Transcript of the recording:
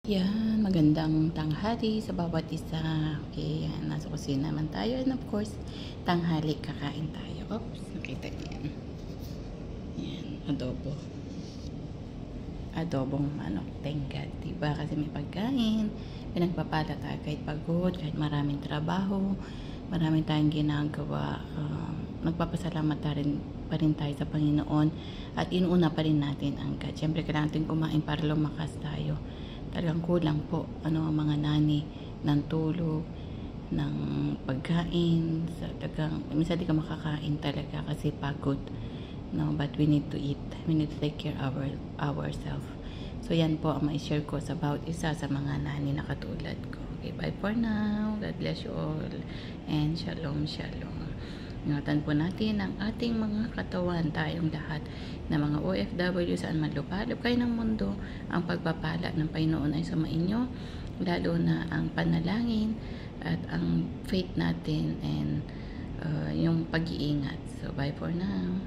Yan, magandang tanghali sa bawat isa. Okay, yan, nasa kusina naman tayo. And of course, tanghali kakain tayo. Oops, nakita niyo yan. Yan, adobo. Adobong manok, thank God. Diba? Kasi may pagkain. Pinagpapala tayo kahit pagod, kahit maraming trabaho, maraming tayong ginagawa. Nagpapasalamat pa rin tayo sa Panginoon at inuuna pa rin natin ang God. Siyempre, kailangan natin kumain para lumakas tayo. Talagang kulang po ang mga nani ng tulog, ng pagkain. Minsan di ka makakain talaga kasi pagod. No, but we need to eat. We need to take care of ourselves. So yan po ang ma-share ko sa bawat isa sa mga nani na katulad ko. Okay, bye for now. God bless you all. And shalom, shalom. Ingatan po natin ang ating mga katawan, tayong lahat na mga OFW saan man lupalop kayo ng mundo. Ang pagpapala ng Panginoon ay sumainyo, lalo na ang panalangin at ang faith natin and yung pag-iingat. So bye for now.